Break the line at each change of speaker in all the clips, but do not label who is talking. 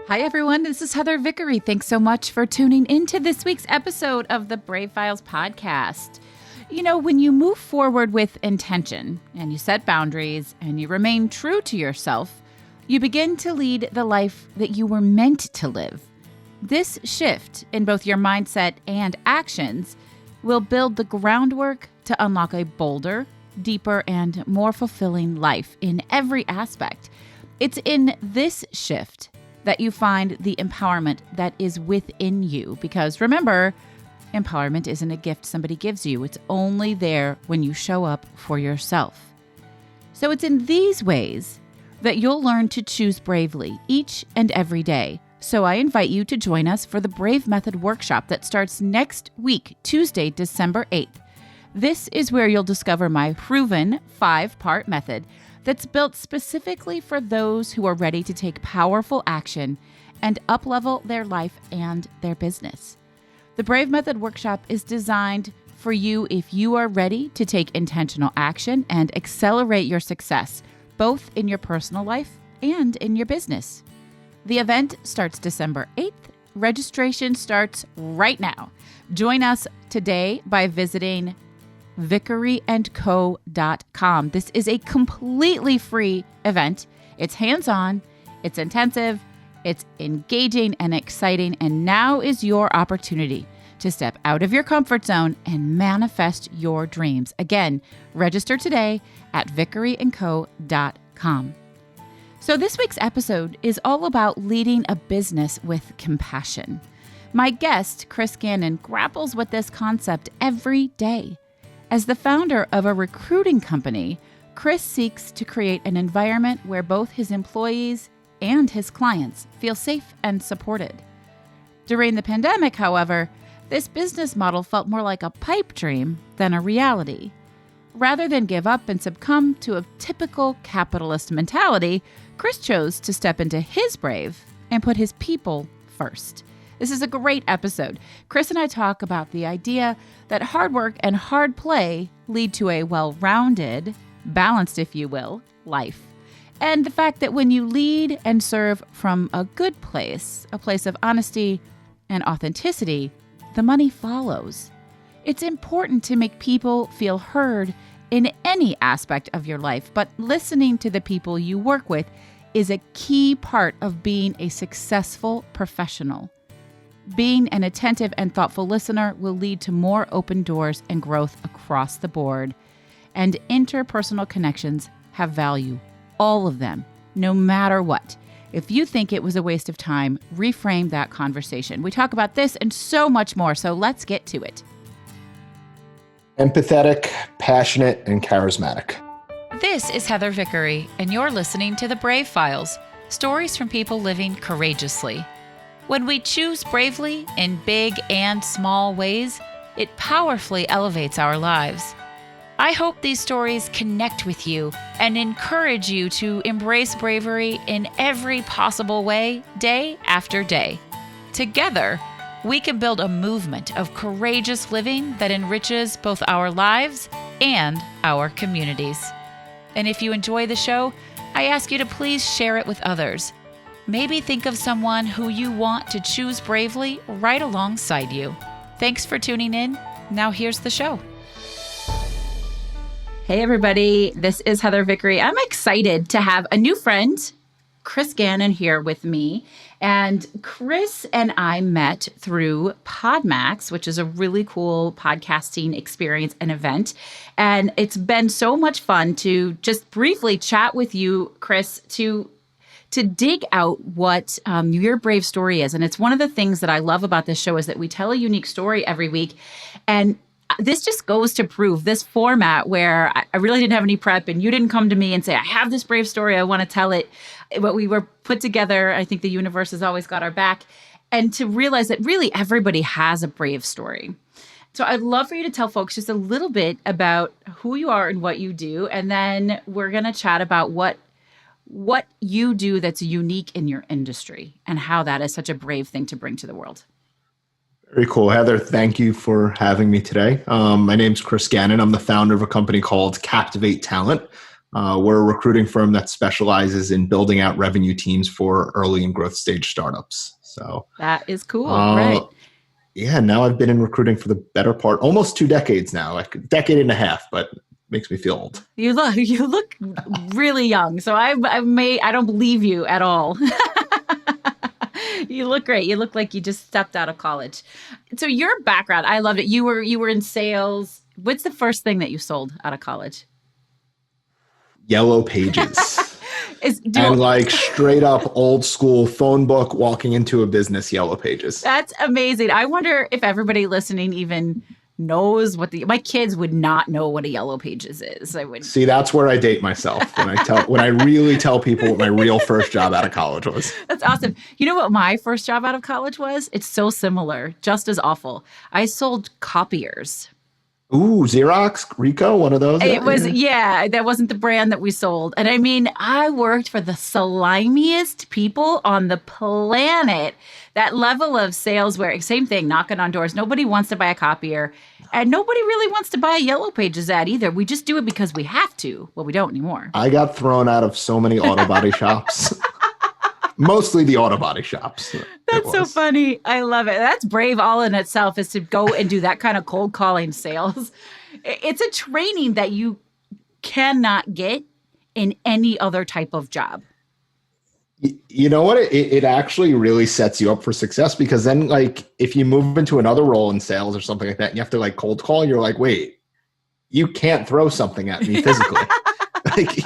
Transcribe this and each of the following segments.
Hi, everyone. This is Heather Vickery. Thanks so much for tuning into this week's episode of the Brave Files podcast. You know, when you move forward with intention and you set boundaries and you remain true to yourself, you begin to lead the life that you were meant to live. This shift in both your mindset and actions will build the groundwork to unlock a bolder, deeper, and more fulfilling life in every aspect. It's in this shift that you find the empowerment that is within you. Because remember, empowerment isn't a gift somebody gives you. It's only there when you show up for yourself. So it's in these ways that you'll learn to choose bravely each and every day. So I invite you to join us for the Brave Method workshop that starts next week, Tuesday, December 8th. This is where you'll discover my proven 5-part method that's built specifically for those who are ready to take powerful action and up-level their life and their business. The Brave Method workshop is designed for you if you are ready to take intentional action and accelerate your success, both in your personal life and in your business. The event starts December 8th. Registration starts right now. Join us today by visiting vickeryandco.com. This is a completely free event. It's hands-on, it's intensive, it's engaging and exciting, and now is your opportunity to step out of your comfort zone and manifest your dreams. Again, register today at vickeryandco.com. So this week's episode is all about leading a business with compassion. My guest, Chris Gannon, grapples with this concept every day. As the founder of a recruiting company, Chris seeks to create an environment where both his employees and his clients feel safe and supported. During the pandemic, however, this business model felt more like a pipe dream than a reality. Rather than give up and succumb to a typical capitalist mentality, Chris chose to step into his brave and put his people first. This is a great episode. Chris and I talk about the idea that hard work and hard play lead to a well-rounded, balanced, if you will, life. And the fact that when you lead and serve from a good place, a place of honesty and authenticity, the money follows. It's important to make people feel heard in any aspect of your life, but listening to the people you work with is a key part of being a successful professional. Being an attentive and thoughtful listener will lead to more open doors and growth across the board. And interpersonal connections have value, all of them, no matter what. If you think it was a waste of time, reframe that conversation. We talk about this and so much more, so let's get to it.
Empathetic, passionate, and charismatic.
This is Heather Vickery, and you're listening to The Brave Files, stories from people living courageously. When we choose bravely in big and small ways, it powerfully elevates our lives. I hope these stories connect with you and encourage you to embrace bravery in every possible way, day after day. Together, we can build a movement of courageous living that enriches both our lives and our communities. And if you enjoy the show, I ask you to please share it with others. Maybe think of someone who you want to choose bravely right alongside you. Thanks for tuning in. Now here's the show. Hey everybody, this is Heather Vickery. I'm excited to have a new friend, Chris Gannon, here with me. And Chris and I met through PodMax, which is a really cool podcasting experience and event. And it's been so much fun to just briefly chat with you, Chris, to dig out what your brave story is. And it's one of the things that I love about this show is that we tell a unique story every week. And this just goes to prove this format where I really didn't have any prep and you didn't come to me and say, I have this brave story, I want to tell it. But we were put together. I think the universe has always got our back. And to realize that really everybody has a brave story. So I'd love for you to tell folks just a little bit about who you are and what you do. And then we're going to chat about what you do that's unique in your industry and how that is such a brave thing to bring to the world.
Very cool. Heather, thank you for having me today. My name's Chris Gannon. I'm the founder of a company called Captivate Talent. We're a recruiting firm that specializes in building out revenue teams for early and growth stage startups. So
that is cool. Right.
Yeah, now I've been in recruiting for the better part, almost 2 decades now, like a decade and a half, but makes me feel old.
You look really young. So I don't believe you at all. You look great. You look like you just stepped out of college. So your background, I loved it. You were in sales. What's the first thing that you sold out of college?
Yellow Pages. And like straight up old school phone book, walking into a business, Yellow Pages.
That's amazing. I wonder if everybody listening even knows my kids would not know what a Yellow Pages is. I would
see. That's where I date myself when I really tell people what my real first job out of college was.
That's awesome. You know what my first job out of college was? It's so similar, just as awful. I sold copiers.
Ooh, Xerox, Ricoh, one of those?
It was, yeah, that wasn't the brand that we sold. And I mean, I worked for the slimiest people on the planet. That level of sales where, same thing, knocking on doors. Nobody wants to buy a copier. And nobody really wants to buy a Yellow Pages ad either. We just do it because we have to. Well, we don't anymore.
I got thrown out of so many auto body shops. Mostly the auto body shops.
That's so funny. I love it. That's brave all in itself, is to go and do that kind of cold calling sales. It's a training that you cannot get in any other type of job.
You know what? It actually really sets you up for success, because then like if you move into another role in sales or something like that, and you have to like cold call, you're like, wait, you can't throw something at me physically. Like,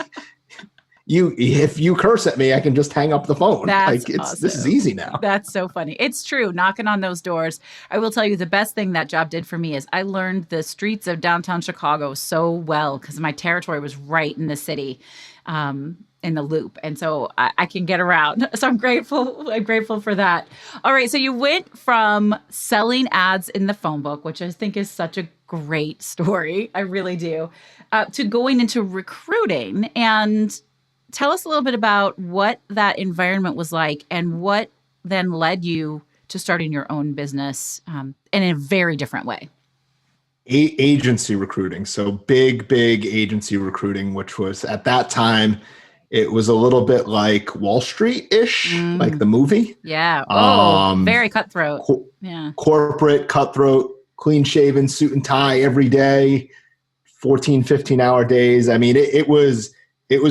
if you curse at me, I can just hang up the phone.
That's
like
awesome.
This is easy now.
That's so funny. It's true. Knocking on those doors. I will tell you, the best thing that job did for me is I learned the streets of downtown Chicago so well, because my territory was right in the city, in the loop. And so I can get around. So I'm grateful. I'm grateful for that. All right. So you went from selling ads in the phone book, which I think is such a great story. I really do, to going into recruiting. And tell us a little bit about what that environment was like and what then led you to starting your own business in a very different way.
Agency recruiting. So big agency recruiting, which was at that time, it was a little bit like Wall Street-ish, like the movie.
Yeah. Oh, very cutthroat. Yeah.
Corporate, cutthroat, clean shaven, suit and tie every day, 14, 15-hour days. I mean, it was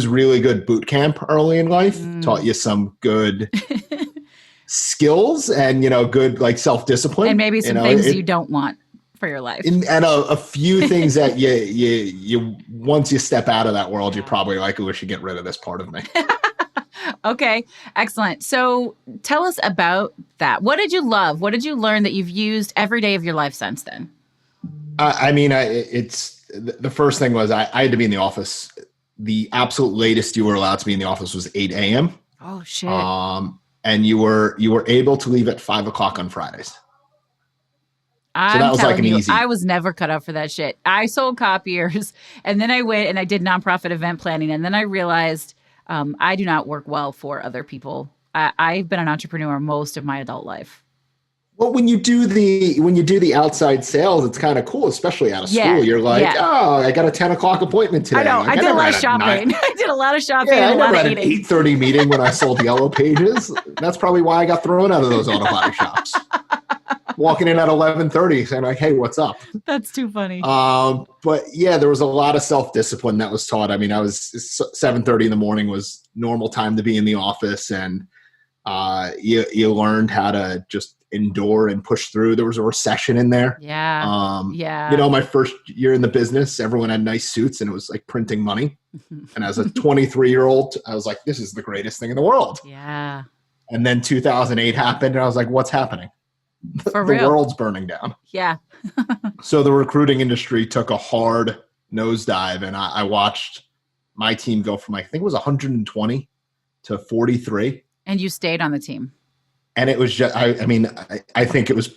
really good boot camp early in life. Taught you some good skills and, good like self-discipline.
And maybe some things you don't want for your life.
And a few things that you once you step out of that world, you're probably like, oh, I should get rid of this part of me.
Okay, excellent. So tell us about that. What did you love? What did you learn that you've used every day of your life since then?
It's the first thing was I had to be in the office. The absolute latest you were allowed to be in the office was 8 a.m.
Oh, shit.
And you were able to leave at 5 o'clock on Fridays. So that was like an easy.
I was never cut out for that shit. I sold copiers, and then I went and I did nonprofit event planning, and then I realized I do not work well for other people. I've been an entrepreneur most of my adult life.
Well, when you do the outside sales, it's kind of cool, especially out of school. You're like, oh, I got a 10 o'clock appointment today.
I know. I did a lot of shopping. I did a lot of shopping.
Yeah,
and a lot of
eating. I never had an 8:30 meeting when I sold Yellow Pages. That's probably why I got thrown out of those auto body shops. Walking in at 11:30 saying like, hey, what's up? That's
too funny.
But yeah, there was a lot of self-discipline that was taught. I mean, 7:30 in the morning was normal time to be in the office, and you learned how to just endure and push through. There was a recession in there.
Yeah.
My first year in the business, everyone had nice suits and it was like printing money. And as a 23-year-old, I was like, this is the greatest thing in the world.
Yeah.
And then 2008 happened and I was like, what's happening? The world's burning down.
Yeah.
So the recruiting industry took a hard nosedive, and I watched my team go from I think it was 120 to 43.
And you stayed on the team.
And it was just, I think it was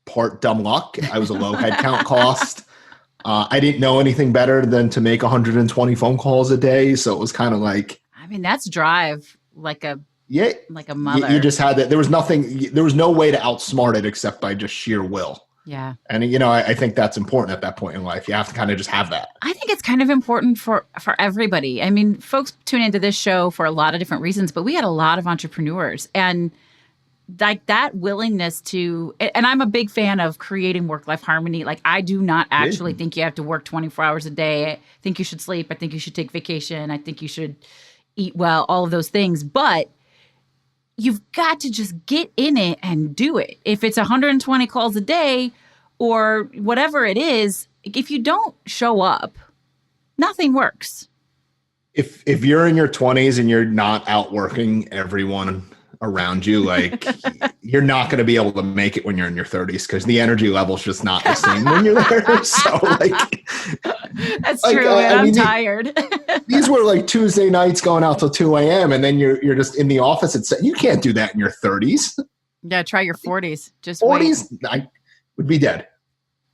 part dumb luck. I was a low headcount cost. I didn't know anything better than to make 120 phone calls a day. So it was kind of like,
that's drive like a mother.
You just had that. There was no way to outsmart it except by just sheer will.
Yeah.
And, you know, I think that's important at that point in life. You have to kind of just have that.
I think it's kind of important for everybody. I mean, folks tune into this show for a lot of different reasons, but we had a lot of entrepreneurs, and like that willingness to, and I'm a big fan of creating work-life harmony. Like, I do not actually think you have to work 24 hours a day. I think you should sleep. I think you should take vacation. I think you should eat well, all of those things. But you've got to just get in it and do it. If it's 120 calls a day or whatever it is, if you don't show up, nothing works.
If you're in your 20s and you're not out working everyone around you, like you're not going to be able to make it when you're in your 30s, because the energy level's just not the same when you're there. So like,
that's true. I'm tired.
These were like Tuesday nights going out till 2 a.m. and then you're just in the office. You can't do that in your 30s.
Yeah, try your 40s. Just
40s,
wait.
I would be dead.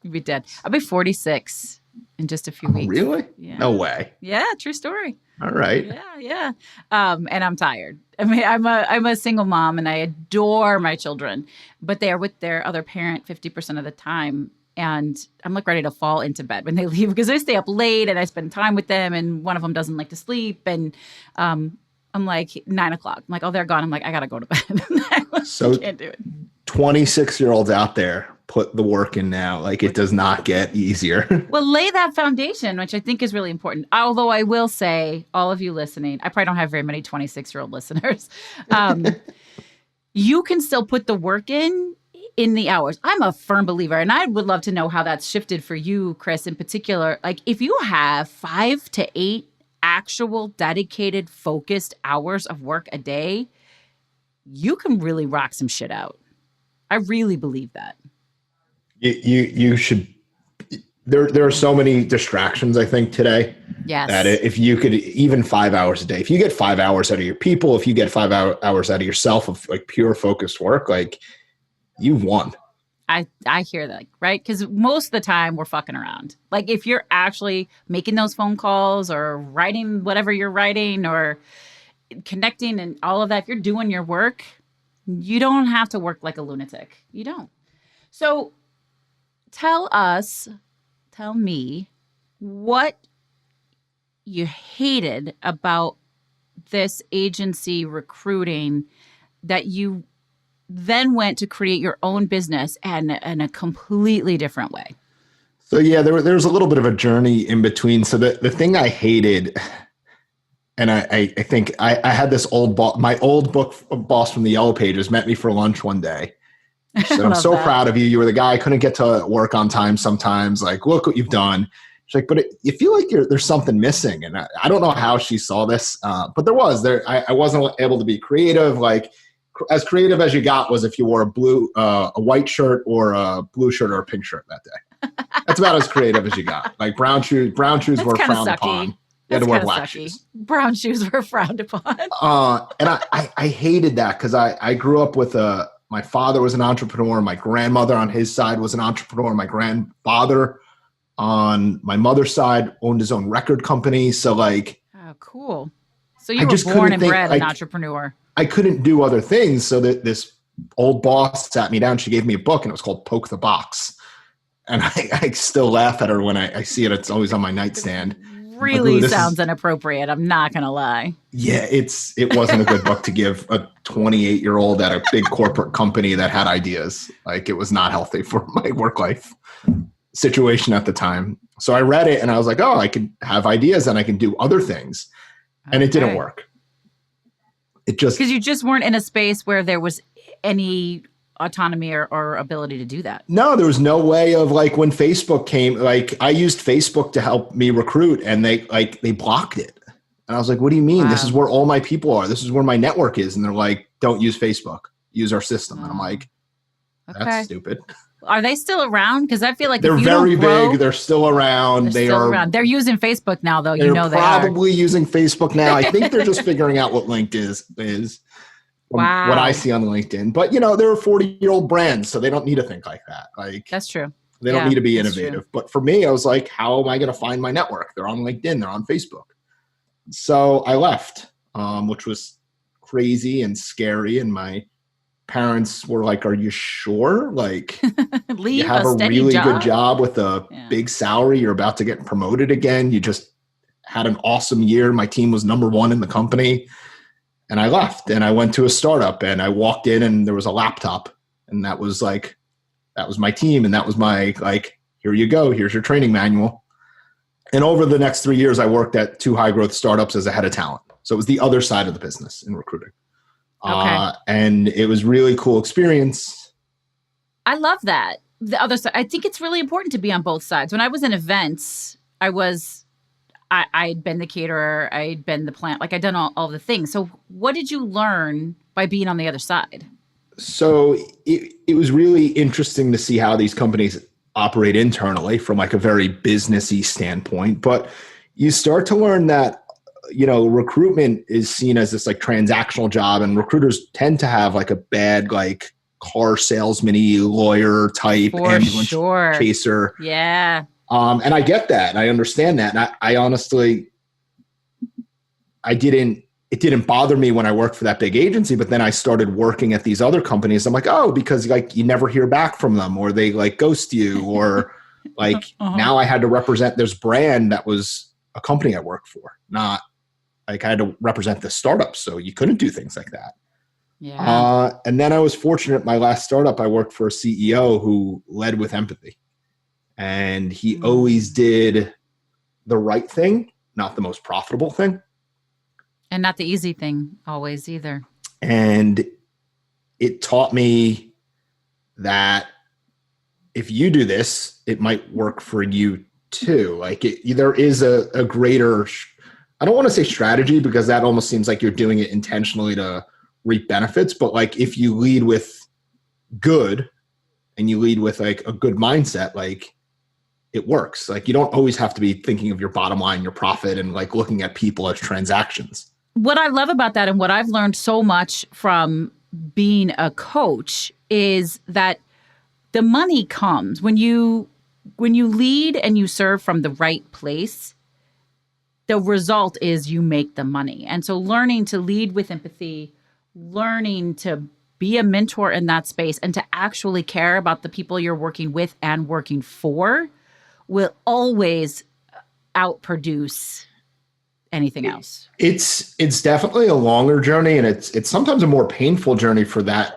You'd be dead. I'll be 46 in just a few weeks.
Really?
Yeah.
No way.
Yeah, true story.
All right.
Yeah. And I'm tired. I mean, I'm a single mom and I adore my children, but they are with their other parent 50% of the time. And I'm like ready to fall into bed when they leave, because I stay up late and I spend time with them, and one of them doesn't like to sleep. And I'm like 9 o'clock. I'm like, oh, they're gone. I'm like, I got to go to bed.
So
I can't do it.
26-year-olds out there, put the work in now. Like, it does not get easier.
Well, lay that foundation, which I think is really important. Although I will say, all of you listening, I probably don't have very many 26-year-old listeners. You can still put the work in the hours. I'm a firm believer, and I would love to know how that's shifted for you, Chris, in particular. Like, if you have 5 to 8 actual dedicated, focused hours of work a day, you can really rock some shit out. I really believe that.
You should. There are so many distractions, I think, today.
Yes.
That if you could, even 5 hours a day, if you get 5 hours out of your people, if you get 5 hours out of yourself of like pure focused work, like, you've won.
I hear that, right? Because most of the time we're fucking around. Like, if you're actually making those phone calls or writing whatever you're writing or connecting and all of that, if you're doing your work, you don't have to work like a lunatic. You don't. So tell me what you hated about this agency recruiting that you then went to create your own business and in a completely different way.
So yeah, there was a little bit of a journey in between. So the thing I hated, and I think I had this my old book boss from the Yellow Pages met me for lunch one day. She said, I'm so proud of you. You were the guy I couldn't get to work on time sometimes. Like, look what you've done. She's like, but you feel like there's something missing. And I don't know how she saw this, but I wasn't able to be creative. Like, as creative as you got was if you wore a white shirt or a blue shirt or a pink shirt that day. That's about as creative as you got. Like, brown shoes were frowned upon. You had to wear black shoes.
Brown shoes were frowned upon.
And I hated that, because I grew up with my father was an entrepreneur. My grandmother on his side was an entrepreneur. My grandfather on my mother's side owned his own record company. So like,
oh, cool. So you were born and bred an entrepreneur. I
couldn't do other things. So that this old boss sat me down. She gave me a book, and it was called Poke the Box. And I still laugh at her when I see it. It's always on my nightstand.
Really sounds inappropriate. I'm not going to lie.
Yeah, it wasn't a good book to give a 28-year-old at a big corporate company that had ideas. Like, it was not healthy for my work life situation at the time. So I read it and I was like, oh, I can have ideas and I can do other things. And it didn't work. It just,
because you just weren't in a space where there was any autonomy or ability to do that.
No, there was no way of, like, when Facebook came, like, I used Facebook to help me recruit, and they blocked it. And I was like, what do you mean? Wow. This is where all my people are. This is where my network is. And they're like, don't use Facebook, use our system. And I'm like, that's stupid.
Are they still around? Because I feel like
they're very big. They're still around.
They're using Facebook now, though.
They're probably using Facebook now. I think they're just figuring out what LinkedIn is.
Wow.
What I see on LinkedIn. But, they're a 40-year-old brand, so they don't need to think like that. Like,
that's true.
They don't need to be innovative. But for me, I was like, how am I going to find my network? They're on LinkedIn. They're on Facebook. So I left, which was crazy and scary. And my parents were like, are you sure? Like, you
Leave
have
a
a
steady
really
job.
good job with a
Yeah.
big salary. You're about to get promoted again. You just had an awesome year. My team was number one in the company. And I left and I went to a startup and I walked in and there was a laptop. And that was my team. And that was my, like, here you go. Here's your training manual. And over the next 3 years, I worked at 2 high growth startups as a head of talent. So it was the other side of the business in recruiting.
Okay.
And it was really cool experience.
I love that. The other side, I think it's really important to be on both sides. When I was in events, I'd been the caterer, I'd been the plant, like I'd done all the things. So what did you learn by being on the other side?
So it was really interesting to see how these companies operate internally from like a very businessy standpoint. But you start to learn that, recruitment is seen as this like transactional job, and recruiters tend to have like a bad, like car salesman-y, lawyer type,
For
ambulance
sure.
chaser.
Yeah.
And I get that. And I understand that. And I honestly, it didn't bother me when I worked for that big agency, but then I started working at these other companies. I'm like, oh, because like you never hear back from them, or they like ghost you, or like now I had to represent this brand that was a company I worked for, not like I had to represent the startup. So you couldn't do things like that.
Yeah.
And then I was fortunate. My last startup, I worked for a CEO who led with empathy. And he always did the right thing, not the most profitable thing.
And not the easy thing always either.
And it taught me that if you do this, it might work for you too. Like there is a greater, I don't want to say strategy, because that almost seems like you're doing it intentionally to reap benefits. But like if you lead with good and you lead with like a good mindset, like it works. Like you don't always have to be thinking of your bottom line, your profit, and like looking at people as transactions.
What I love about that, and what I've learned so much from being a coach, is that the money comes when you lead and you serve from the right place. The result is you make the money. And so learning to lead with empathy, learning to be a mentor in that space, and to actually care about the people you're working with and working for will always outproduce anything else.
It's definitely a longer journey, and it's sometimes a more painful journey for that.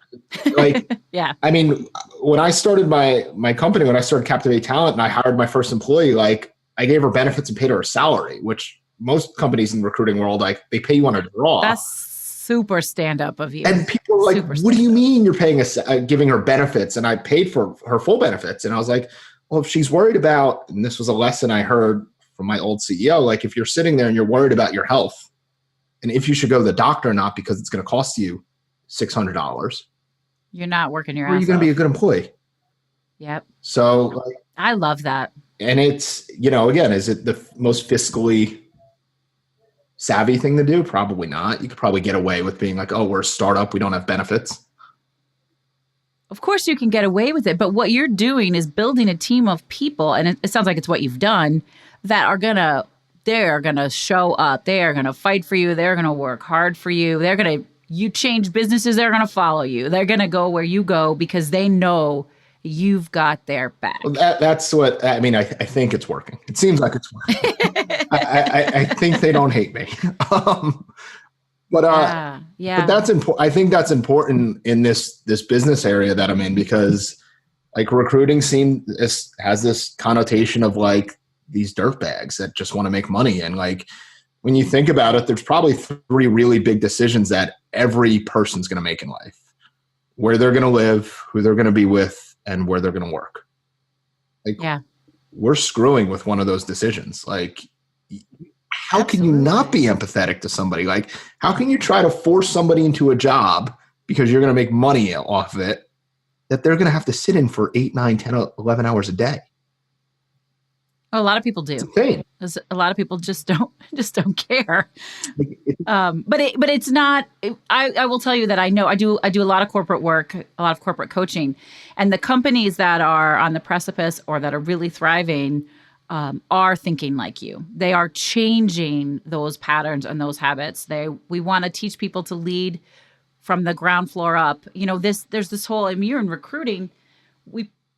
Like,
yeah.
I mean, when I started my company, when I started Captivate Talent and I hired my first employee, like I gave her benefits and paid her a salary, which most companies in the recruiting world, like they pay you on a draw.
That's super stand up of you.
And people are like, what do you mean you're paying giving her benefits? And I paid for her full benefits. And I was like, well, if she's worried about, and this was a lesson I heard from my old CEO, like if you're sitting there and you're worried about your health and if you should go to the doctor or not, because it's going to cost you $600,
you're not working your ass off.
Or are you going to be a good employee?
Yep.
So like,
I love that.
And it's, again, is it the most fiscally savvy thing to do? Probably not. You could probably get away with being like, oh, we're a startup, we don't have benefits.
Of course you can get away with it, but what you're doing is building a team of people, and it sounds like it's what you've done, that they're gonna show up, they are gonna fight for you, they're gonna work hard for you, you change businesses, they're gonna follow you, they're gonna go where you go because they know you've got their back.
Well, that's what I mean. I think it's working. It seems like it's working. I think they don't hate me. But that's important. I think that's important in this business area that I'm in, because like recruiting has this connotation of like these dirtbags that just want to make money. And like when you think about it, there's probably 3 really big decisions that every person's going to make in life: where they're going to live, who they're going to be with, and where they're going to work. Like, we're screwing with one of those decisions. Like, how can you not be empathetic to somebody? Like, how can you try to force somebody into a job because you're going to make money off of it that they're going to have to sit in for 8, 9, 10, 11 hours a day?
Oh, a lot of people do.
It's insane.
A lot of people just don't care. But it's not. I will tell you that I know I do a lot of corporate work, a lot of corporate coaching, and the companies that are on the precipice or that are really thriving are thinking like you. They are changing those patterns and those habits. We want to teach people to lead from the ground floor up. There's this whole, I mean, you're in recruiting,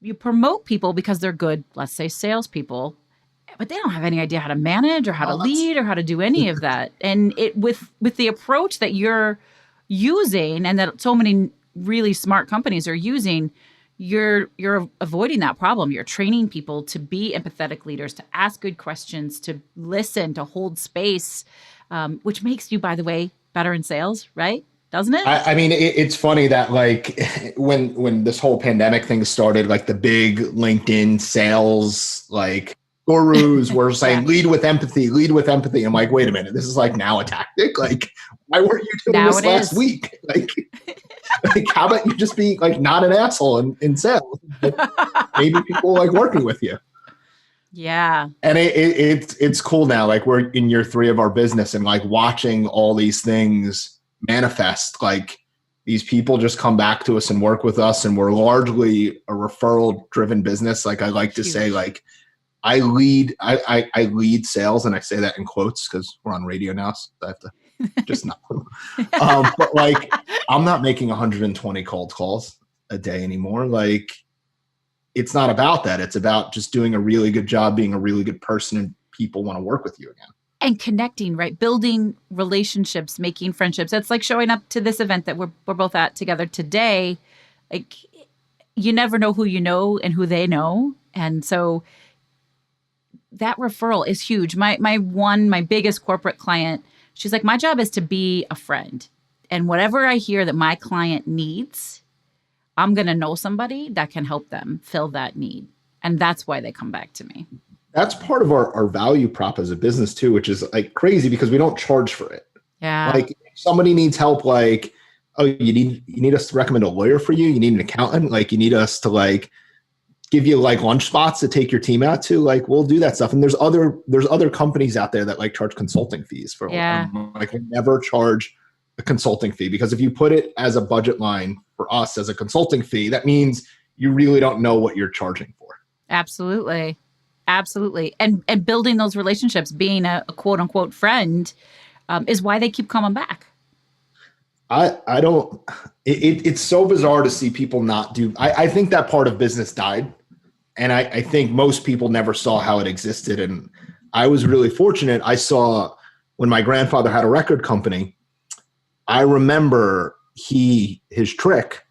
you promote people because they're good, let's say salespeople, but they don't have any idea how to manage or how to lead or how to do any of that. And it with the approach that you're using and that so many really smart companies are using, you're avoiding that problem. You're training people to be empathetic leaders, to ask good questions, to listen, to hold space, which makes you, by the way, better in sales, right? Doesn't it?
I mean, it's funny that like when this whole pandemic thing started, like the big LinkedIn sales like gurus were saying, lead with empathy, lead with empathy. I'm like, wait a minute, this is like now a tactic. Like, why weren't you doing this last week? Like, how about you just be like not an asshole in sales? Like, maybe people like working with you.
Yeah.
And it's cool now. Like we're in year 3 of our business and like watching all these things manifest. Like these people just come back to us and work with us, and we're largely a referral driven business. Like I like to say, like I lead sales, and I say that in quotes because we're on radio now, so I have to just not. But like I'm not making 120 cold calls a day anymore. Like it's not about that. It's about just doing a really good job, being a really good person, and people want to work with you again.
And connecting, right? Building relationships, making friendships. That's like showing up to this event that we're both at together today. Like you never know who you know and who they know. And so that referral is huge. My biggest corporate client, she's like, my job is to be a friend. And whatever I hear that my client needs, I'm going to know somebody that can help them fill that need. And that's why they come back to me.
That's part of our value prop as a business too, which is like crazy because we don't charge for it.
Yeah.
Like if somebody needs help, like, oh, you need us to recommend a lawyer for you. You need an accountant. Like you need us to like give you like lunch spots to take your team out to. Like we'll do that stuff. And there's other companies out there that like charge consulting fees for.
Yeah.
Like we never charge a consulting fee because if you put it as a budget line for us as a consulting fee, that means you really don't know what you're charging for.
Absolutely. Absolutely. And building those relationships, being a quote unquote friend is why they keep coming back.
I don't, it's so bizarre to see people not do, I think that part of business died. And I think most people never saw how it existed. And I was really fortunate. I saw when my grandfather had a record company, I remember his trick,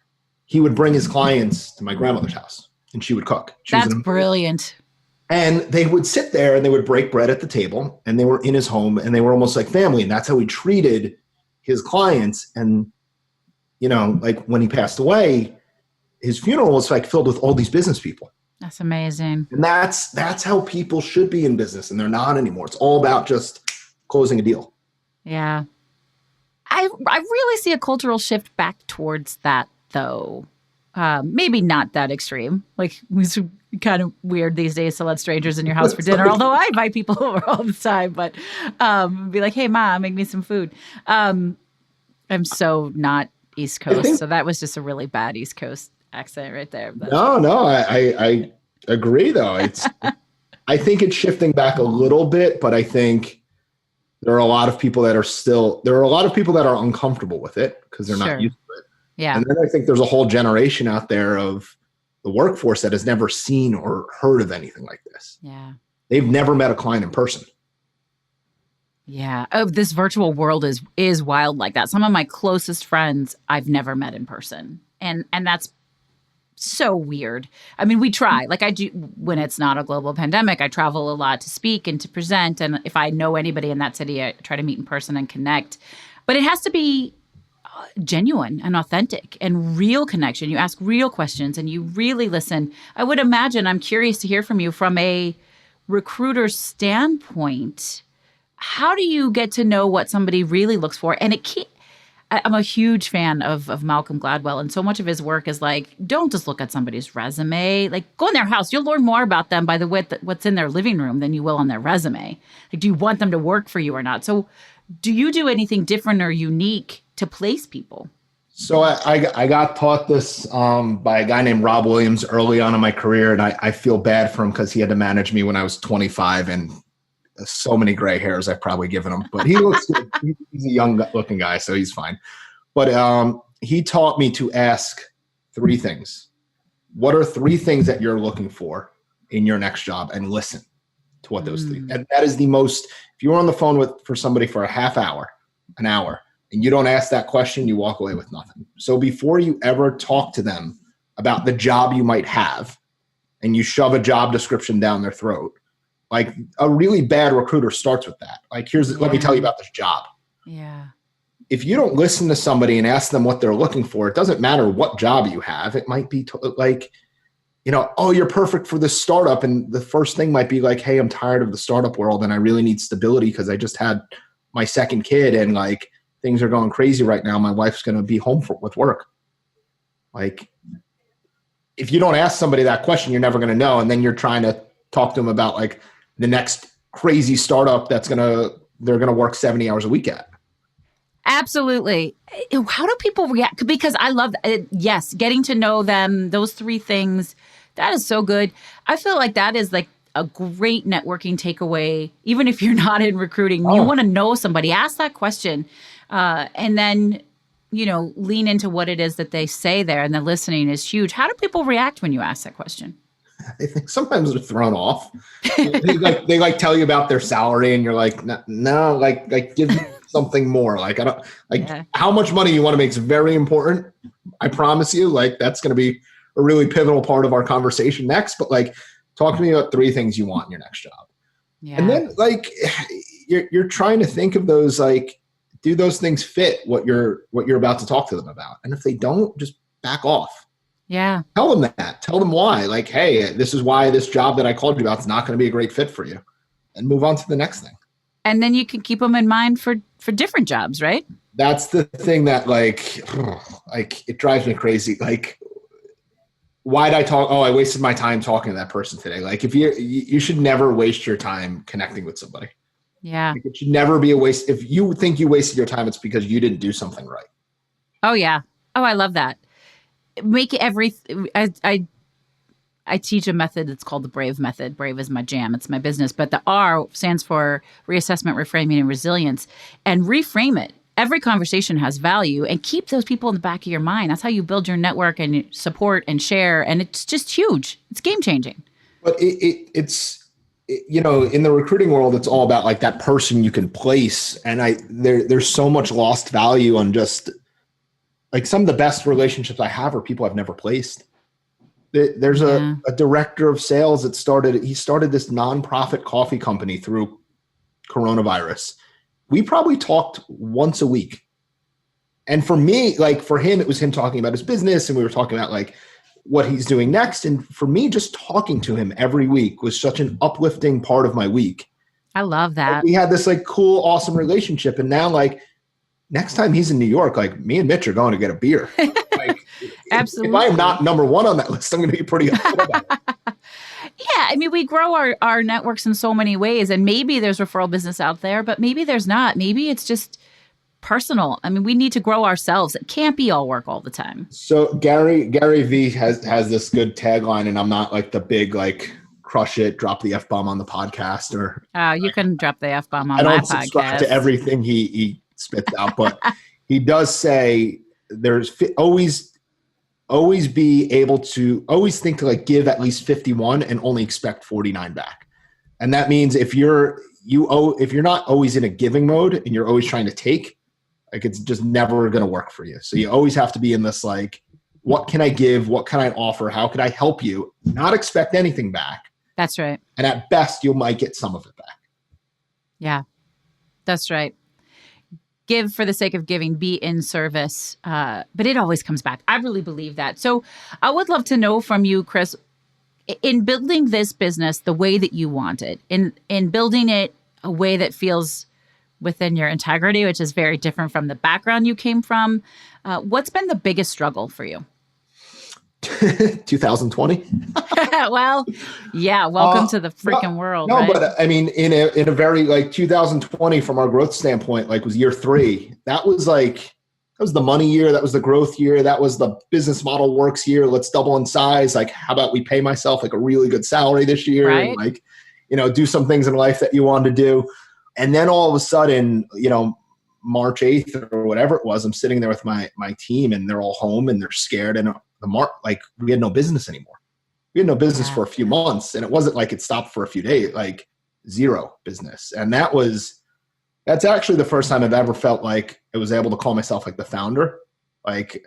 he would bring his clients to my grandmother's house and she would cook.
That's brilliant.
And they would sit there and they would break bread at the table and they were in his home and they were almost like family. And that's how he treated his clients. And, like when he passed away, his funeral was like filled with all these business people.
That's amazing.
And that's how people should be in business. And they're not anymore. It's all about just closing a deal.
Yeah. I really see a cultural shift back towards that though. Maybe not that extreme. Like it's kind of weird these days to let strangers in your house for dinner, although I invite people over all the time, but be like, hey, Mom, make me some food. I'm so not East Coast, so that was just a really bad East Coast accent right there. But.
No, I agree, though. I think it's shifting back a little bit, but I think there are a lot of people that are uncomfortable with it because they're not used to it.
Yeah.
And then I think there's a whole generation out there of the workforce that has never seen or heard of anything like this.
Yeah.
They've never met a client in person.
Yeah. Oh, this virtual world is wild like that. Some of my closest friends I've never met in person. And that's so weird. I mean, we try. Like I do when it's not a global pandemic, I travel a lot to speak and to present. And if I know anybody in that city, I try to meet in person and connect. But it has to be genuine and authentic and real connection. You ask real questions and you really listen. I would imagine, I'm curious to hear from you from a recruiter standpoint. How do you get to know what somebody really looks for? And I'm a huge fan of Malcolm Gladwell, and so much of his work is like, don't just look at somebody's resume. Like, go in their house. You'll learn more about them by what's in their living room than you will on their resume. Like, do you want them to work for you or not? So do you do anything different or unique to place people?
So I got taught this by a guy named Rob Williams early on in my career, and I feel bad for him because he had to manage me when I was 25 and so many gray hairs I've probably given him. But he looks good. He's a young looking guy, so he's fine. But he taught me to ask 3 things. What are 3 things that you're looking for in your next job, and listen to what those 3. And that is the most, if you're on the phone for somebody for a half hour, an hour, and you don't ask that question, you walk away with nothing. So before you ever talk to them about the job you might have, and you shove a job description down their throat, like a really bad recruiter starts with that. Like, let me tell you about this job.
Yeah.
If you don't listen to somebody and ask them what they're looking for, it doesn't matter what job you have. It might be like, oh, you're perfect for this startup. And the first thing might be like, hey, I'm tired of the startup world and I really need stability because I just had my second kid and like things are going crazy right now. My wife's going to be home with work. Like, if you don't ask somebody that question, you're never going to know. And then you're trying to talk to them about like the next crazy startup they're going to work 70 hours a week at.
Absolutely. How do people react? Because I love that. Yes, getting to know them, those 3 things, that is so good. I feel like that is like a great networking takeaway. Even if you're not in recruiting, you want to know somebody, ask that question, and then, lean into what it is that they say there. And the listening is huge. How do people react when you ask that question?
I think sometimes they're thrown off. they tell you about their salary and you're like, no, like give me something more. Like, how much money you want to make is very important. I promise you, like, that's going to be a really pivotal part of our conversation next. But like, talk to me about 3 things you want in your next job. Yeah. And then like, you're trying to think of those, like, do those things fit what you're about to talk to them about? And if they don't, just back off.
Yeah.
Tell them that. Tell them why. Like, hey, this is why this job that I called you about is not going to be a great fit for you. And move on to the next thing. And
then you can keep them in mind for different jobs, right?
That's the thing that like it drives me crazy. Like, why'd I talk? Oh, I wasted my time talking to that person today. Like, if you should never waste your time connecting with somebody.
Yeah.
Like, it should never be a waste. If you think you wasted your time, it's because you didn't do something right.
Oh, yeah. Oh, I love that. Make everything. I teach a method that's called the BRAVE method. BRAVE is my jam. It's my business. But the R stands for reassessment, reframing, and resilience. And reframe it. Every conversation has value, and keep those people in the back of your mind. That's how you build your network and support and share. And it's just huge. It's game changing.
But it's in the recruiting world, it's all about like that person you can place. And there's so much lost value on just like some of the best relationships I have are people I've never placed. There's a director of sales that started this nonprofit coffee company through coronavirus. We probably talked once a week. And for me, like for him, it was him talking about his business and we were talking about like what he's doing next. And for me, just talking to him every week was such an uplifting part of my week.
I love that.
Like, we had this like cool, awesome relationship. And now like next time he's in New York, like me and Mitch are going to get a beer. Like,
absolutely.
If I am not number 1 on that list, I'm going to be pretty upset about it.
Yeah. I mean, we grow our networks in so many ways, and maybe there's referral business out there, but maybe there's not. Maybe it's just personal. I mean, we need to grow ourselves. It can't be all work all the time.
So Gary V has this good tagline, and I'm not like the big, like, crush it, drop the F-bomb on the podcast or.
You can drop the F-bomb on my podcast.
I don't subscribe to everything he spits out, but he does say there's always be able to always think to like give at least 51 and only expect 49 back. And that means if you're not always in a giving mode and you're always trying to take, like it's just never going to work for you. So you always have to be in this like, what can I give? What can I offer? How could I help you? Not expect anything back.
That's right.
And at best, you might get some of it back.
Yeah, that's right. Give for the sake of giving, be in service, but it always comes back. I really believe that. So I would love to know from you, Chris, in building this business the way that you want it, in building it a way that feels within your integrity, which is very different from the background you came from, what's been the biggest struggle for you?
2020.
Well, yeah. Welcome to the freaking world.
No,
right?
But I mean, in a very like 2020 from our growth standpoint, like was year 3. That was the money year. That was the growth year. That was the business model works year. Let's double in size. Like, how about we pay myself like a really good salary this year?
Right.
And like, do some things in life that you wanted to do. And then all of a sudden, March 8th or whatever it was, I'm sitting there with my team and they're all home and they're scared. And like we had no business anymore. We had no business for a few months, and it wasn't like it stopped for a few days, like zero business. And that's actually the first time I've ever felt like I was able to call myself like the founder. Like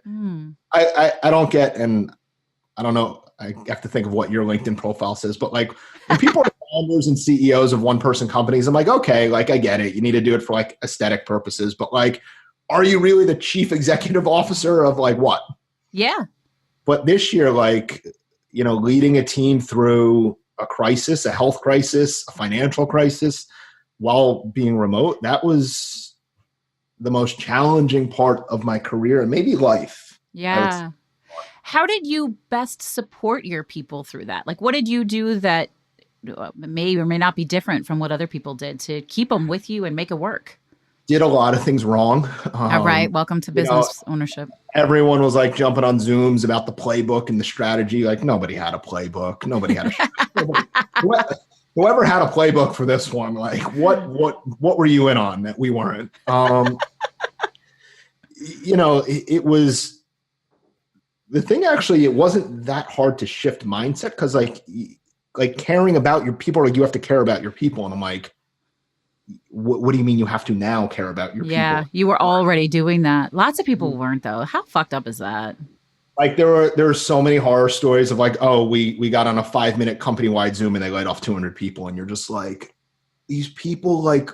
I don't get, and I don't know, I have to think of what your LinkedIn profile says, but like when people are founders and CEOs of one person companies, I'm like, okay, like I get it. You need to do it for like aesthetic purposes, but like, are you really the chief executive officer of like what?
Yeah.
But this year, like, you know, leading a team through a crisis, a health crisis, a financial crisis while being remote, that was the most challenging part of my career and maybe life.
Yeah. How did you best support your people through that? Like, what did you do that may or may not be different from what other people did to keep them with you and make it work?
Did a lot of things wrong.
All right. Welcome to business ownership.
Everyone was like jumping on Zooms about the playbook and the strategy. Like nobody had a playbook. Nobody had whoever had a playbook for this one, like what were you in on that we weren't? You know, it was the thing. Actually, it wasn't that hard to shift mindset because like caring about your people, like you have to care about your people. And I'm like, what do you mean you have to now care about your people?
Yeah, you were already doing that. Lots of people weren't, though. How fucked up is that?
Like there were so many horror stories of like, oh, we got on a 5-minute company-wide Zoom and they laid off 200 people. And you're just like, these people like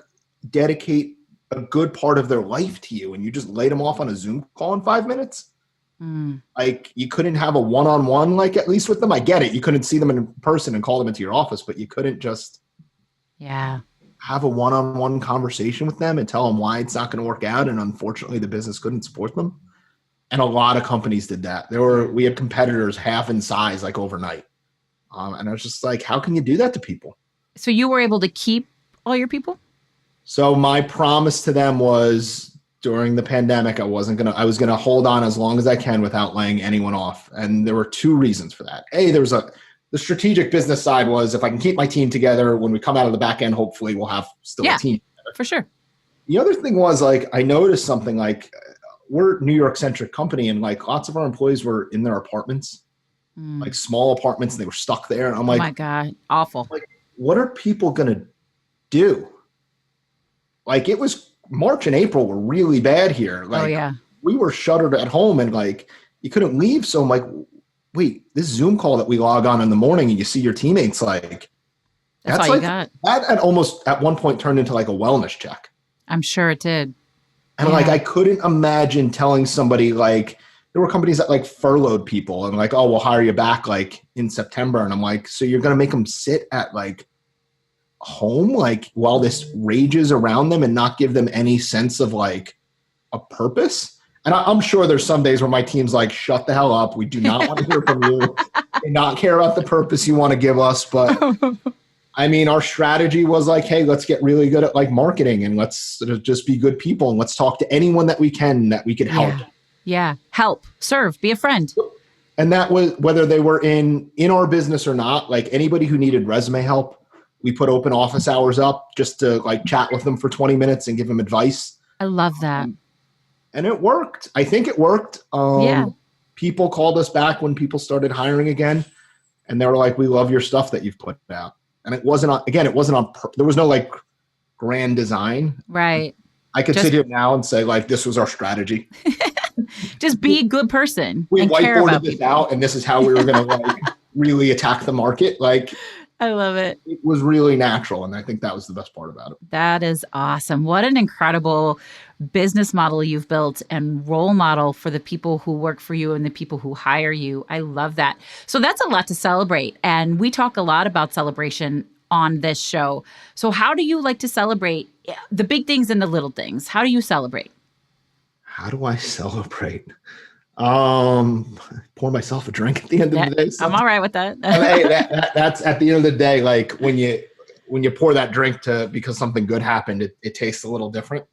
dedicate a good part of their life to you and you just laid them off on a Zoom call in 5 minutes? Like you couldn't have a one-on-one, like at least with them. I get it. You couldn't see them in person and call them into your office, but you couldn't just have a one-on-one conversation with them and tell them why it's not going to work out. And unfortunately the business couldn't support them. And a lot of companies did that. We had competitors half in size, like overnight. And I was just like, how can you do that to people?
So you were able to keep all your people? So
my promise to them was during the pandemic, I was going to hold on as long as I can without laying anyone off. And there were 2 reasons for that. The strategic business side was if I can keep my team together when we come out of the back end, hopefully we'll have still a team together.
For sure.
The other thing was like, I noticed something like we're a New York centric company and like lots of our employees were in their apartments, like small apartments and they were stuck there. And I'm like,
oh my God, awful.
Like, what are people going to do? Like it was March and April were really bad here. Like we were shuttered at home and like you couldn't leave. So I'm like, wait, this Zoom call that we log on in the morning and you see your teammates, like
that's all
like,
you got.
That almost at one point turned into like a wellness check.
I'm sure it did.
And like, I couldn't imagine telling somebody like, there were companies that like furloughed people and like, oh, we'll hire you back like in September. And I'm like, so you're going to make them sit at like home, like while this rages around them and not give them any sense of like a purpose? And I'm sure there's some days where my team's like, shut the hell up. We do not want to hear from you. We do not care about the purpose you want to give us. But I mean, our strategy was like, hey, let's get really good at like marketing and let's just be good people and let's talk to anyone that we can that we could help.
Yeah. Help, serve, be a friend.
And that was whether they were in our business or not, like anybody who needed resume help, we put open office hours up just to like chat with them for 20 minutes and give them advice.
I love that.
And it worked. I think it worked. People called us back when people started hiring again and they were like, we love your stuff that you've put out. And it wasn't on, there was no like grand design.
Right.
I could sit here now and say like, this was our strategy.
Just be a good person.
We
and
whiteboarded this out and this is how we were going to like really attack the market. Like,
I love it.
It was really natural. And I think that was the best part about it.
That is awesome. What an incredible business model you've built and role model for the people who work for you and the people who hire you. I love that. So that's a lot to celebrate. And we talk a lot about celebration on this show. So how do you like to celebrate the big things and the little things? How do you celebrate?
How do I celebrate? Pour myself a drink at the end of the day.
So. I'm all right with that.
Hey, that's at the end of the day, like when you pour that drink because something good happened, it tastes a little different.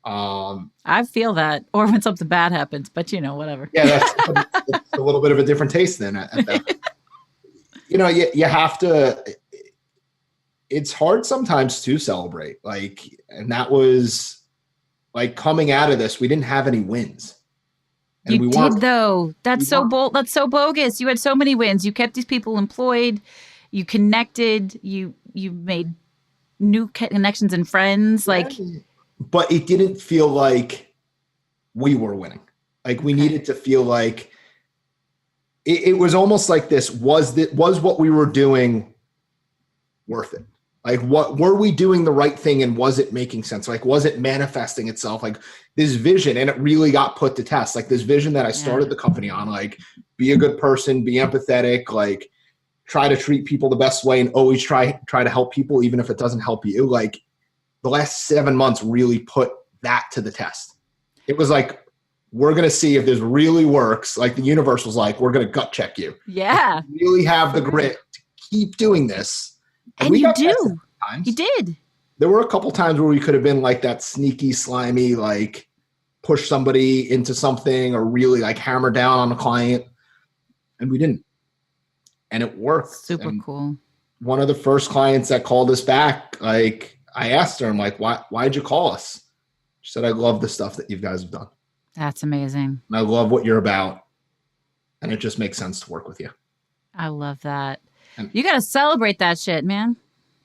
I feel that, or when something bad happens, but whatever.
Yeah, it's a little bit of a different taste then. At that. You have to. It's hard sometimes to celebrate, and that was Like coming out of this, we didn't have any wins. And
You
we
did,
weren't,
though.
we
That's so
weren't,
bold. That's so bogus. You had so many wins. You kept these people employed. You connected. You made new connections and friends. Like,
but it didn't feel like we were winning. Like we needed to feel like it was almost like this was what we were doing worth it? Like what were we doing the right thing and was it making sense? Like was it manifesting itself? Like this vision, and it really got put to test. Like this vision that I started the company on, like be a good person, be empathetic, like try to treat people the best way and always try to help people even if it doesn't help you. Like the last 7 months really put that to the test. It was like, we're going to see if this really works. Like the universe was like, we're going to gut check you.
yeah.
You really have the grit to keep doing this.
And you do. You did.
There were a couple times where we could have been like that sneaky, slimy, like push somebody into something or really like hammer down on a client. And we didn't. And it worked.
Super cool.
One of the first clients that called us back, like I asked her, I'm like, why'd you call us? She said, I love the stuff that you guys have done.
That's amazing.
And I love what you're about. And it just makes sense to work with you.
I love that. And you got to celebrate that shit, man.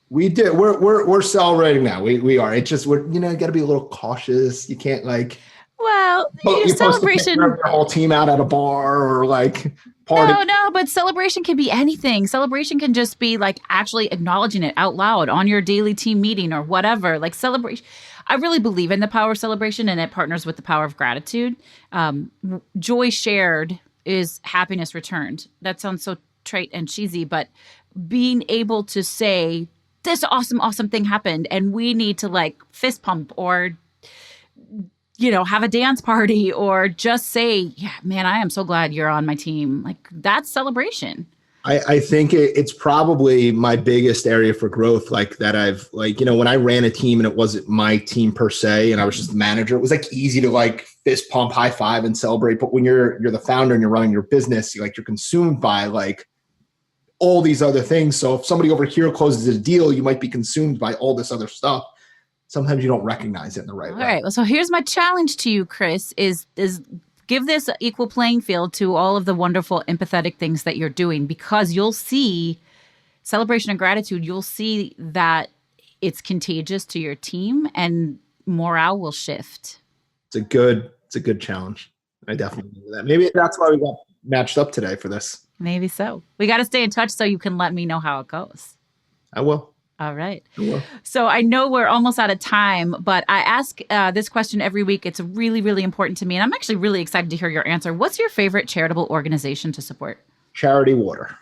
We did. We're celebrating now. We are. It's just, you got to be a little cautious. You can't like,
well, your celebration,
your whole team out at a bar or like party.
No, but celebration can be anything. Celebration can just be like actually acknowledging it out loud on your daily team meeting or whatever. Like celebration. I really believe in the power of celebration, and it partners with the power of gratitude. Joy shared is happiness returned. That sounds so trite and cheesy, but being able to say, this awesome thing happened, and we need to like fist pump or, have a dance party or just say, yeah, man, I am so glad you're on my team. Like that's celebration.
I think it's probably my biggest area for growth. Like that I've like, when I ran a team and it wasn't my team per se, and I was just the manager, it was like easy to like fist pump, high five and celebrate. But when you're the founder and you're running your business, you're consumed by like all these other things. So if somebody over here closes a deal, you might be consumed by all this other stuff. Sometimes you don't recognize it in the right way.
All right. Well, so here's my challenge to you, Chris, is give this equal playing field to all of the wonderful empathetic things that you're doing, because you'll see celebration and gratitude. You'll see that it's contagious to your team and morale will shift.
It's a good challenge. I definitely do that. Maybe that's why we got matched up today for this.
Maybe so. We got to stay in touch so you can let me know how it goes.
I will.
All right. So I know we're almost out of time, but I ask this question every week. It's really, really important to me. And I'm actually really excited to hear your answer. What's your favorite charitable organization to support?
Charity Water.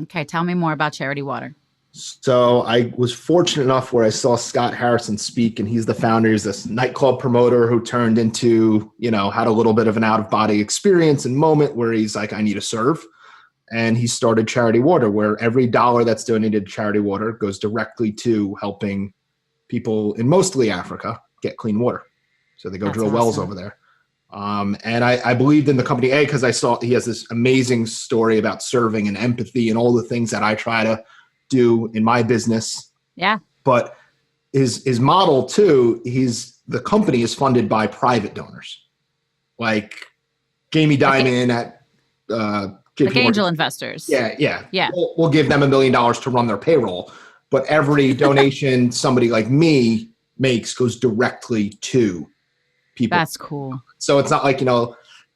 Okay. Tell me more about Charity Water.
So I was fortunate enough where I saw Scott Harrison speak, and he's the founder. He's this nightclub promoter who turned into, had a little bit of an out-of-body experience and moment where he's like, I need to serve. And he started Charity Water, where every dollar that's donated to Charity Water goes directly to helping people in mostly Africa get clean water. So they go drill wells over there. And I believed in the company, because I saw he has this amazing story about serving and empathy and all the things that I try to do in my business.
Yeah.
But his model too, the company is funded by private donors. Like Jamie Dimon at
like angel investors.
Yeah. We'll give them $1 million to run their payroll, but every donation somebody like me makes goes directly to people.
That's cool.
So it's not like,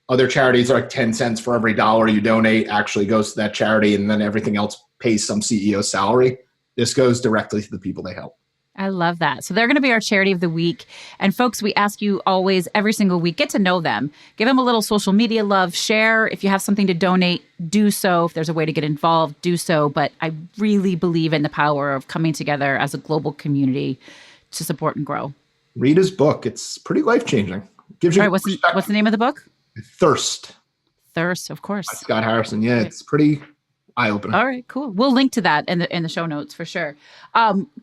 other charities are like 10 cents for every dollar you donate actually goes to that charity, and then everything else pays some CEO's salary. This goes directly to the people they help.
I love that. So they're going to be our charity of the week. And folks, we ask you always, every single week, get to know them. Give them a little social media love. Share. If you have something to donate, do so. If there's a way to get involved, do so. But I really believe in the power of coming together as a global community to support and grow.
Read his book. It's pretty life-changing. Gives you
what's the name of the book?
Thirst.
Thirst, of course.
By Scott Harrison. Yeah, it's pretty eye-opening.
All right, cool. We'll link to that in the show notes for sure.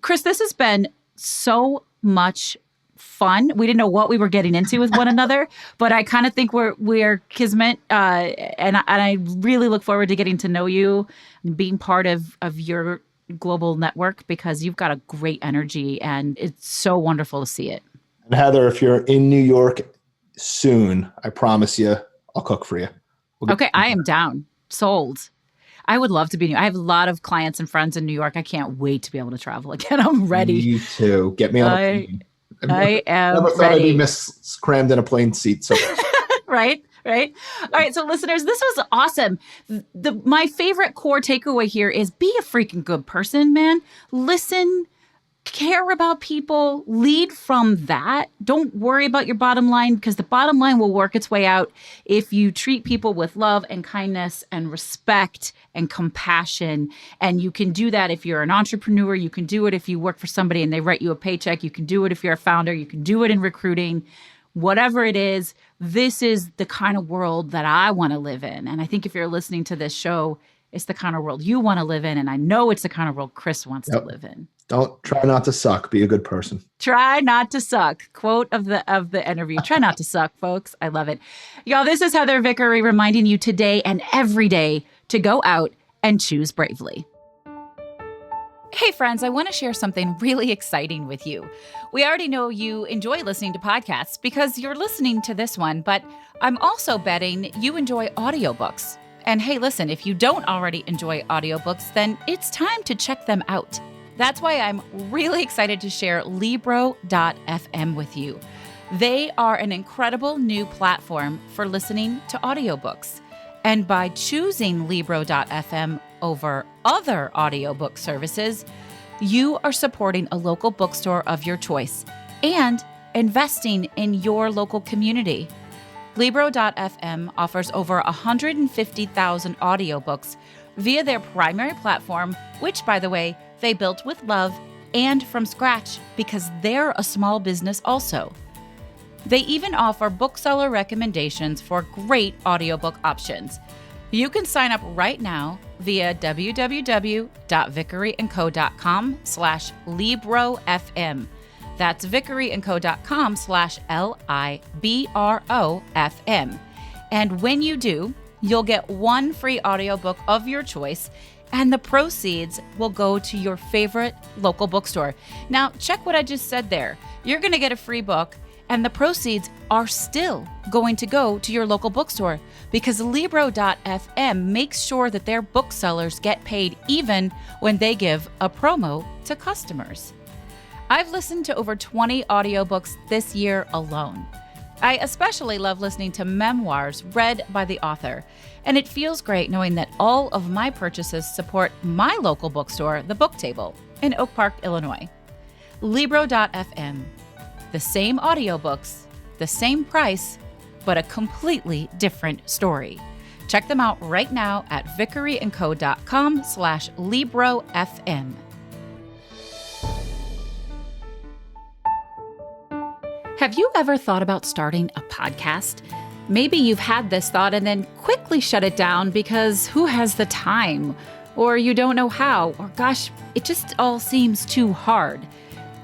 Chris, this has been so much fun. We didn't know what we were getting into with one another, but I kind of think we're kismet, and I really look forward to getting to know you and being part of your global network, because you've got a great energy and it's so wonderful to see it.
And Heather, if you're in New York soon, I promise you, I'll cook for you.
Okay, I am down. Sold. I would love to be. I have a lot of clients and friends in New York. I can't wait to be able to travel again. I'm ready.
Me too. Get me on a plane.
I am
never thought
ready.
I'd be crammed in a plane seat. So
right. All right. So listeners, this was awesome. My favorite core takeaway here is be a freaking good person, man. Listen, care about people, lead from that. Don't worry about your bottom line, because the bottom line will work its way out if you treat people with love and kindness and respect and compassion. And you can do that if you're an entrepreneur. You can do it if you work for somebody and they write you a paycheck. You can do it if you're a founder. You can do it in recruiting. Whatever it is, this is the kind of world that I want to live in. And I think if you're listening to this show, it's the kind of world you want to live in. And I know it's the kind of world Chris wants to live in.
Don't try not to suck. Be a good person.
Try not to suck. Quote of the interview. Try not to suck, folks. I love it. Y'all, this is Heather Vickery reminding you today and every day to go out and choose bravely. Hey friends, I want to share something really exciting with you. We already know you enjoy listening to podcasts because you're listening to this one, but I'm also betting you enjoy audiobooks. And hey, listen, if you don't already enjoy audiobooks, then it's time to check them out. That's why I'm really excited to share Libro.fm with you. They are an incredible new platform for listening to audiobooks. And by choosing Libro.fm over other audiobook services, you are supporting a local bookstore of your choice and investing in your local community. Libro.fm offers over 150,000 audiobooks via their primary platform, which, by the way, they built with love and from scratch because they're a small business also. They even offer bookseller recommendations for great audiobook options. You can sign up right now via www.vickeryandco.com/LibroFM. That's vickeryandco.com/LIBROFM. And when you do, you'll get one free audiobook of your choice, and the proceeds will go to your favorite local bookstore. Now, check what I just said there. You're going to get a free book, and the proceeds are still going to go to your local bookstore because Libro.fm makes sure that their booksellers get paid even when they give a promo to customers. I've listened to over 20 audiobooks this year alone. I especially love listening to memoirs read by the author, and it feels great knowing that all of my purchases support my local bookstore, The Book Table, in Oak Park, Illinois. Libro.fm. The same audiobooks, the same price, but a completely different story. Check them out right now at vickeryandco.com/LibroFM. Have you ever thought about starting a podcast? Maybe you've had this thought and then quickly shut it down because who has the time? Or you don't know how, or gosh, it just all seems too hard.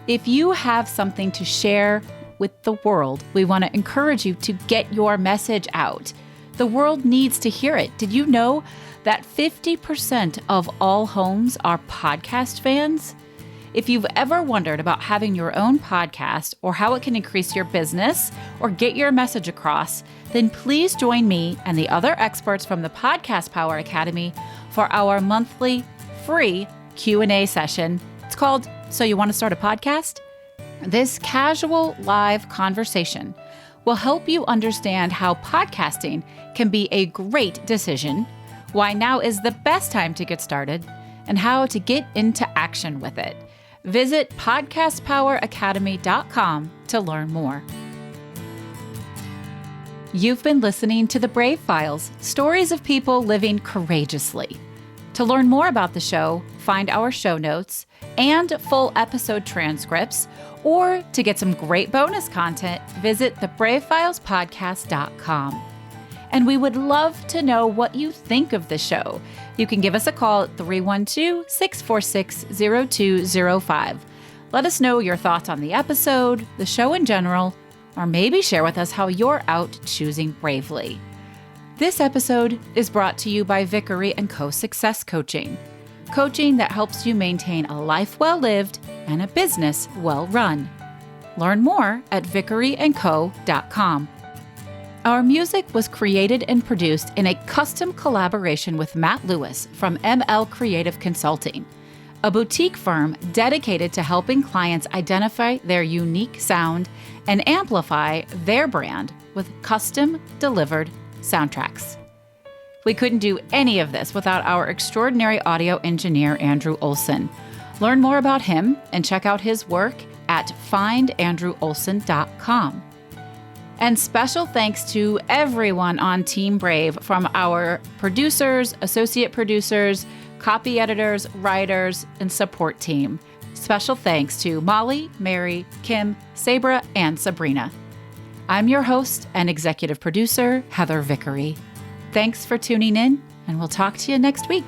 If you have something to share with the world, we want to encourage you to get your message out. The world needs to hear it. Did you know that 50% of all homes are podcast fans? If you've ever wondered about having your own podcast or how it can increase your business or get your message across, then please join me and the other experts from the Podcast Power Academy for our monthly free Q&A session. It's called So You Want to Start a Podcast? This casual live conversation will help you understand how podcasting can be a great decision, why now is the best time to get started, and how to get into action with it. Visit podcastpoweracademy.com to learn more. You've been listening to The Brave Files, stories of people living courageously. To learn more about the show, find our show notes and full episode transcripts, or to get some great bonus content, visit thebravefilespodcast.com. And we would love to know what you think of the show. You can give us a call at 312-646-0205. Let us know your thoughts on the episode, the show in general, or maybe share with us how you're out choosing bravely. This episode is brought to you by Vickery & Co. Success Coaching. Coaching that helps you maintain a life well lived and a business well run. Learn more at vickeryandco.com. Our music was created and produced in a custom collaboration with Matt Lewis from ML Creative Consulting, a boutique firm dedicated to helping clients identify their unique sound and amplify their brand with custom delivered soundtracks. We couldn't do any of this without our extraordinary audio engineer, Andrew Olson. Learn more about him and check out his work at findandrewolson.com. And special thanks to everyone on Team Brave, from our producers, associate producers, copy editors, writers, and support team. Special thanks to Molly, Mary, Kim, Sabra, and Sabrina. I'm your host and executive producer, Heather Vickery. Thanks for tuning in, and we'll talk to you next week.